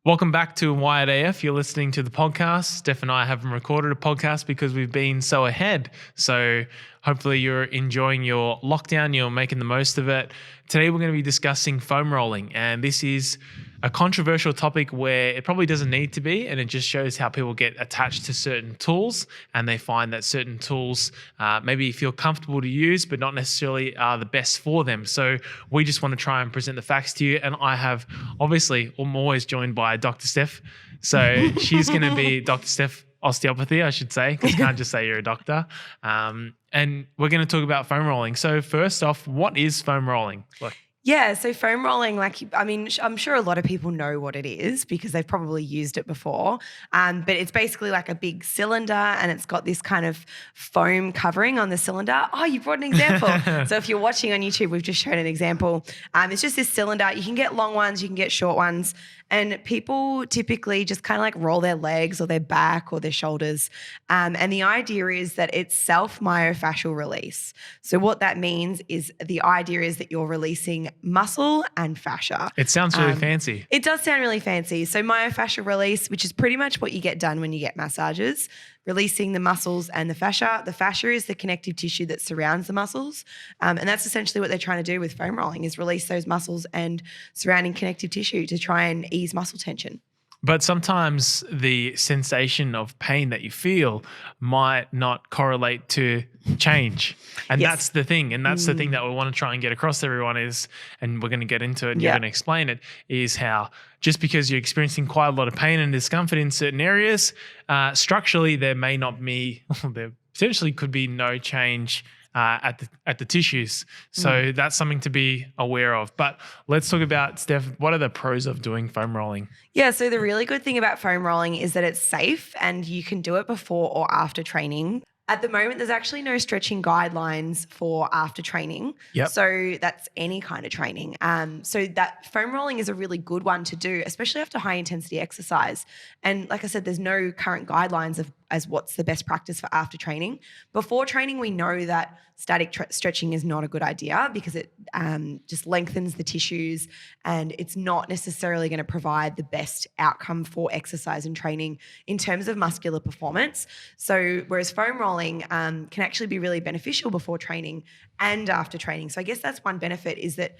Welcome back to Wired AF. You're listening to the podcast. Steph and I haven't recorded a podcast because we've been so ahead. So hopefully you're enjoying your lockdown. You're making the most of it. Today we're going to be discussing foam rolling. And this is a controversial topic where it probably doesn't need to be. And it just shows how people get attached to certain tools. And they find that certain tools maybe feel comfortable to use, but not necessarily are the best for them. So we just want to try and present the facts to you. And I'm always joined by Dr. Steph. So she's going to be Dr. Steph Osteopathy, I should say, because you can't just say you're a doctor. And we're going to talk about foam rolling. So first off, what is foam rolling? Yeah, so foam rolling, I'm sure a lot of people know what it is because they've probably used it before, but it's basically like a big cylinder and it's got this kind of foam covering on the cylinder. Oh, you brought an example. So if you're watching on YouTube, we've just shown an example. It's just this cylinder. You can get long ones, you can get short ones, and people typically just kind of like roll their legs or their back or their shoulders. And the idea is that it's self-myofascial release. So what that means is the idea is that you're releasing muscle and fascia. It sounds really fancy. It does sound really fancy. So myofascial release, which is pretty much what you get done when you get massages, releasing the muscles and the fascia. The fascia is the connective tissue that surrounds the muscles. And that's essentially what they're trying to do with foam rolling is release those muscles and surrounding connective tissue to try and ease muscle tension. But sometimes the sensation of pain that you feel might not correlate to change. And Yes. that's the thing. And that's the thing that we want to try and get across to everyone is, and we're going to get into it and you're going to explain it, is how just because you're experiencing quite a lot of pain and discomfort in certain areas, structurally there may not be, there potentially could be no change at the tissues. So that's something to be aware of. But let's talk about, Steph, what are the pros of doing foam rolling? Yeah, so the really good thing about foam rolling is that it's safe and you can do it before or after training. At the moment, there's actually no stretching guidelines for after training. Yep. So that's any kind of training. So that foam rolling is a really good one to do, especially after high intensity exercise. And like I said, there's no current guidelines as what's the best practice for after training. Before training, we know that static stretching is not a good idea because it just lengthens the tissues and it's not necessarily going to provide the best outcome for exercise and training in terms of muscular performance. So whereas foam rolling can actually be really beneficial before training and after training. So I guess that's one benefit is that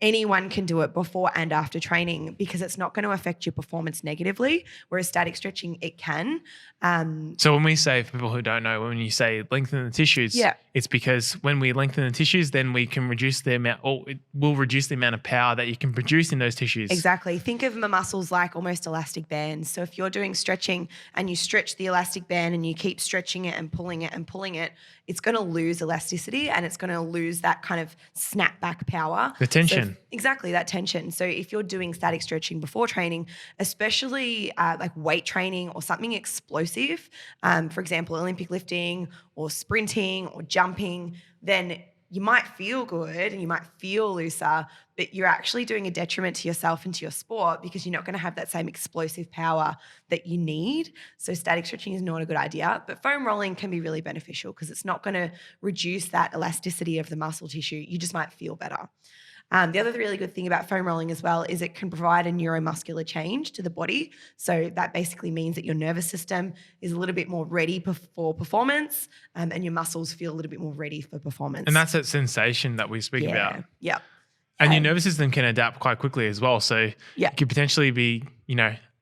anyone can do it before and after training because it's not going to affect your performance negatively, whereas static stretching, it can. So when we say, for people who don't know, when you say lengthen the tissues, it's because when we lengthen the tissues, then we can reduce the amount, or it will reduce the amount of power that you can produce in those tissues. Exactly. Think of the muscles like almost elastic bands. So if you're doing stretching and you stretch the elastic band and you keep stretching it and pulling it, it's going to lose elasticity and it's going to lose that kind of snap back power. The tension. So exactly, that tension. So if you're doing static stretching before training, especially like weight training or something explosive, for example, Olympic lifting or sprinting or jumping, then you might feel good and you might feel looser, but you're actually doing a detriment to yourself and to your sport because you're not going to have that same explosive power that you need. So static stretching is not a good idea, but foam rolling can be really beneficial because it's not going to reduce that elasticity of the muscle tissue. You just might feel better. The other really good thing about foam rolling as well is it can provide a neuromuscular change to the body. So that basically means that your nervous system is a little bit more ready for performance and your muscles feel a little bit more ready for performance. And that's that sensation that we speak about. Yeah. And your nervous system can adapt quite quickly as well. So you could potentially be,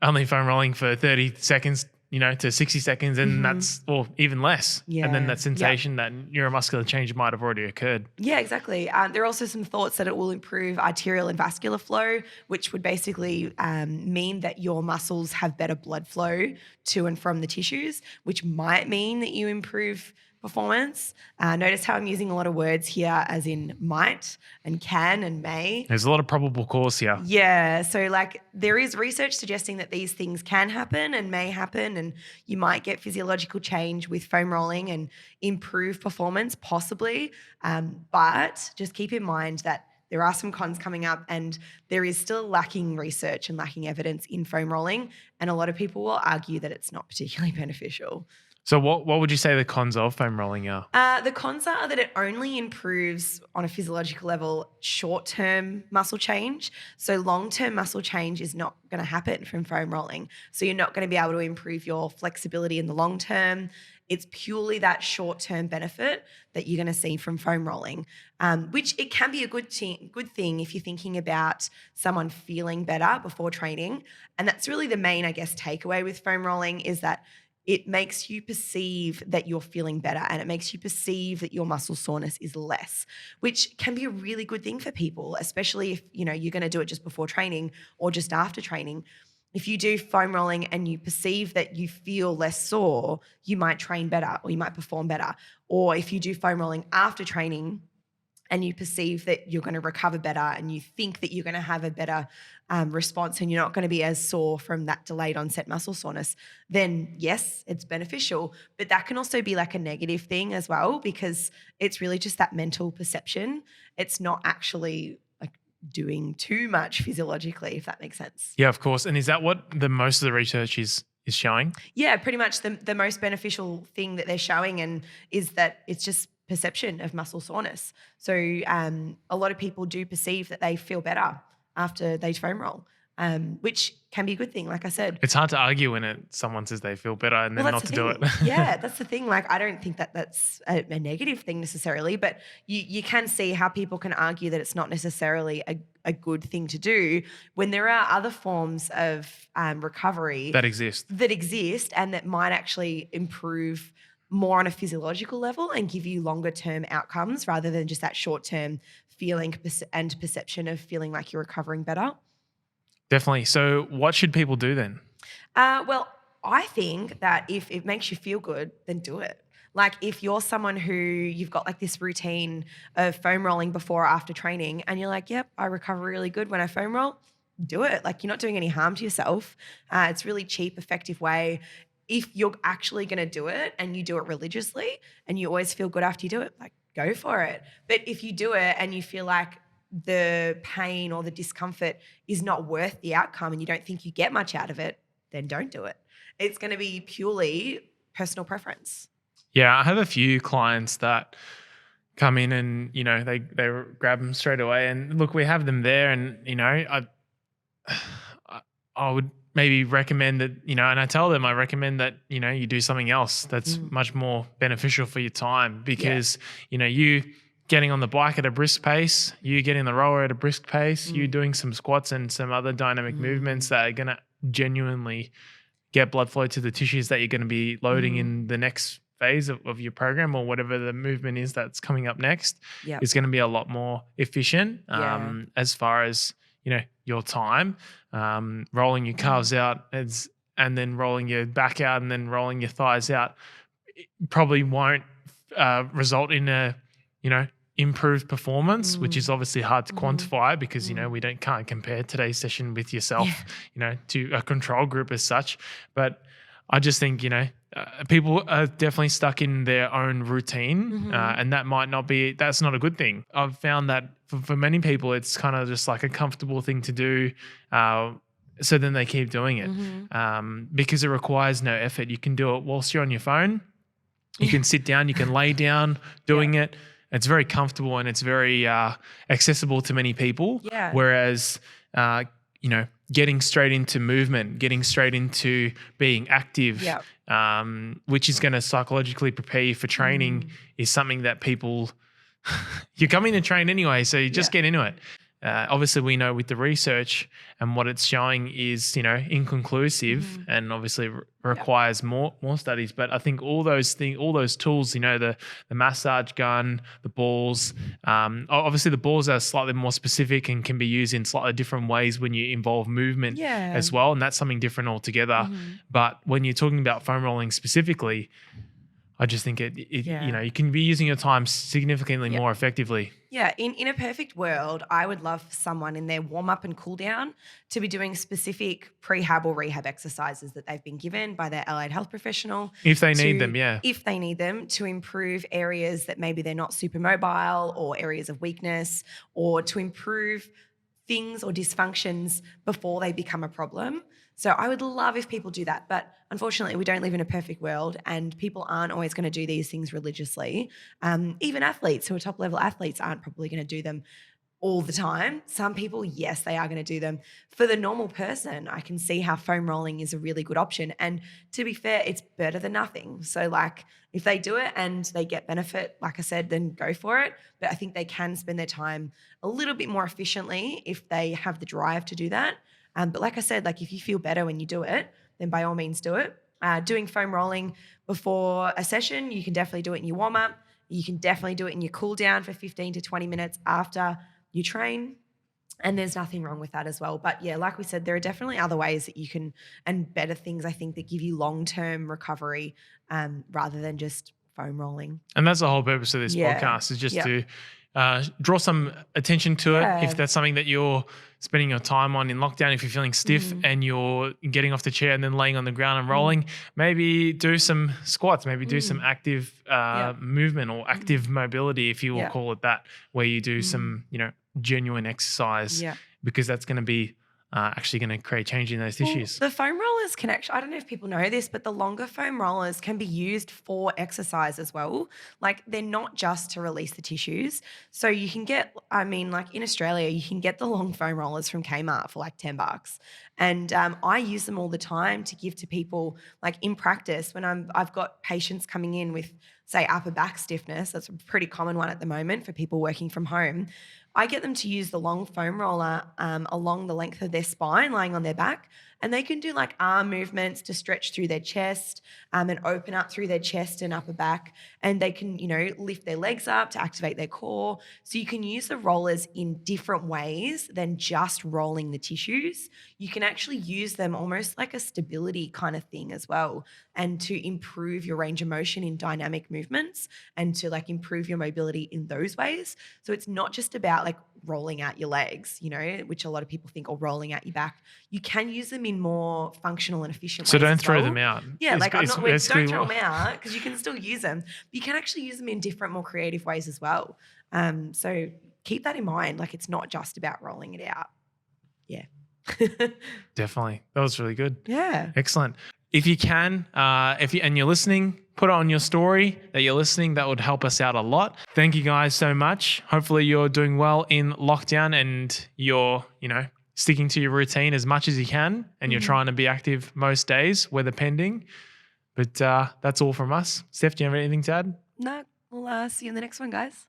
only foam rolling for 30 seconds, to 60 seconds and that's, or even less. And then that sensation, that neuromuscular change might have already occurred. Yeah, exactly. There are also some thoughts that it will improve arterial and vascular flow, which would basically mean that your muscles have better blood flow to and from the tissues, which might mean that you improve performance. Notice how I'm using a lot of words here as in might and can and may. There's a lot of probable cause here. Yeah. So like there is research suggesting that these things can happen and may happen and you might get physiological change with foam rolling and improve performance possibly. But just keep in mind that there are some cons coming up and there is still lacking research and lacking evidence in foam rolling. And a lot of people will argue that it's not particularly beneficial. So what would you say the cons of foam rolling are? The cons are that it only improves on a physiological level short-term muscle change. So long-term muscle change is not going to happen from foam rolling. So you're not going to be able to improve your flexibility in the long term. It's purely that short-term benefit that you're going to see from foam rolling, which it can be a good thing if you're thinking about someone feeling better before training. And that's really the main, I guess, takeaway with foam rolling is that it makes you perceive that you're feeling better and it makes you perceive that your muscle soreness is less, which can be a really good thing for people, especially if, you're going to do it just before training or just after training. If you do foam rolling and you perceive that you feel less sore, you might train better or you might perform better. Or if you do foam rolling after training and you perceive that you're going to recover better and you think that you're going to have a better response and you're not going to be as sore from that delayed onset muscle soreness, then yes, it's beneficial. But that can also be like a negative thing as well because it's really just that mental perception. It's not actually like doing too much physiologically, if that makes sense. Yeah, of course. And is that what the most of the research is showing? Yeah, pretty much the most beneficial thing that they're showing and is that it's just perception of muscle soreness. So a lot of people do perceive that they feel better after they foam roll, which can be a good thing, like I said. It's hard to argue when someone says they feel better and then not to do it. Yeah, that's the thing. Like, I don't think that that's a negative thing necessarily, but you can see how people can argue that it's not necessarily a good thing to do when there are other forms of recovery that exist and that might actually improve more on a physiological level and give you longer term outcomes rather than just that short term feeling and perception of feeling like you're recovering better. Definitely. So what should people do then? Well, I think that if it makes you feel good, then do it. Like if you're someone who you've got like this routine of foam rolling before or after training and you're like, yep, I recover really good when I foam roll, do it. Like you're not doing any harm to yourself. It's a really cheap, effective way. If you're actually going to do it and you do it religiously and you always feel good after you do it, like go for it. But if you do it and you feel like the pain or the discomfort is not worth the outcome and you don't think you get much out of it, then don't do it. It's going to be purely personal preference. Yeah, I have a few clients that come in and, they grab them straight away. And look, we have them there and, I would maybe recommend that, and I tell them I recommend that, you do something else that's much more beneficial for your time because, you getting on the bike at a brisk pace, you getting the rower at a brisk pace, you doing some squats and some other dynamic movements that are going to genuinely get blood flow to the tissues that you're going to be loading in the next phase of your program or whatever the movement is that's coming up next is going to be a lot more efficient as far as, your time, rolling your calves out and then rolling your back out and then rolling your thighs out. It probably won't result in a, improved performance, which is obviously hard to quantify because, we can't compare today's session with yourself, to a control group as such. But I just think, people are definitely stuck in their own routine and that's not a good thing. I've found that for many people, it's kind of just like a comfortable thing to do. So then they keep doing it because it requires no effort. You can do it whilst you're on your phone. You can sit down, you can lay down doing it. It's very comfortable and it's very accessible to many people. Yeah. Whereas, getting straight into movement, getting straight into being active, which is going to psychologically prepare you for training is something that people, you're coming to train anyway, so you just get into it. Obviously, we know with the research and what it's showing is, inconclusive and obviously requires more studies. But I think all those tools, the massage gun, the balls, obviously the balls are slightly more specific and can be used in slightly different ways when you involve movement as well. And that's something different altogether. But when you're talking about foam rolling specifically, I just think you can be using your time significantly more effectively. Yeah, in a perfect world, I would love for someone in their warm-up and cool-down to be doing specific prehab or rehab exercises that they've been given by their allied health professional. If they need them, If they need them to improve areas that maybe they're not super mobile or areas of weakness or to improve things or dysfunctions before they become a problem. So I would love if people do that. But unfortunately, we don't live in a perfect world and people aren't always going to do these things religiously. Even athletes who are top level athletes aren't probably going to do them all the time. Some people, yes, they are going to do them. For the normal person, I can see how foam rolling is a really good option. And to be fair, it's better than nothing. So like if they do it and they get benefit, like I said, then go for it. But I think they can spend their time a little bit more efficiently if they have the drive to do that. But like I said, like if you feel better when you do it, then by all means do it. Doing foam rolling before a session, you can definitely do it in your warm up. You can definitely do it in your cool down for 15 to 20 minutes after you train, and there's nothing wrong with that as well. But yeah, like we said, there are definitely other ways that you can, and better things I think that give you long-term recovery rather than just foam rolling. And that's the whole purpose of this podcast, is just to draw some attention to it. If that's something that you're spending your time on in lockdown, if you're feeling stiff and you're getting off the chair and then laying on the ground and rolling, maybe do some squats, maybe do some active movement or active mobility, if you will call it that, where you do some, genuine exercise, because that's going to be actually going to create change in those tissues. The foam rollers can actually, I don't know if people know this, but the longer foam rollers can be used for exercise as well. Like they're not just to release the tissues. So you can get, like in Australia, you can get the long foam rollers from Kmart for like $10. And I use them all the time to give to people like in practice when I've got patients coming in with, say, upper back stiffness. That's a pretty common one at the moment for people working from home. I get them to use the long foam roller along the length of their spine, lying on their back, and they can do like arm movements to stretch through their chest and open up through their chest and upper back, and they can, lift their legs up to activate their core. So you can use the rollers in different ways than just rolling the tissues. You can actually use them almost like a stability kind of thing as well, and to improve your range of motion in dynamic movements and to like improve your mobility in those ways. So it's not just about like rolling out your legs, which a lot of people think, or rolling out your back. You can use them in more functional and efficient ways. So don't throw them out. Yeah, don't throw them out because you can still use them. But you can actually use them in different, more creative ways as well. So keep that in mind. Like it's not just about rolling it out. Yeah. Definitely. That was really good. Yeah. Excellent. If you can, and you're listening, put it on your story that you're listening. That would help us out a lot. Thank you guys so much. Hopefully you're doing well in lockdown and you're, sticking to your routine as much as you can, and you're trying to be active most days, weather pending. But that's all from us. Steph, do you have anything to add? No, we'll see you in the next one, guys.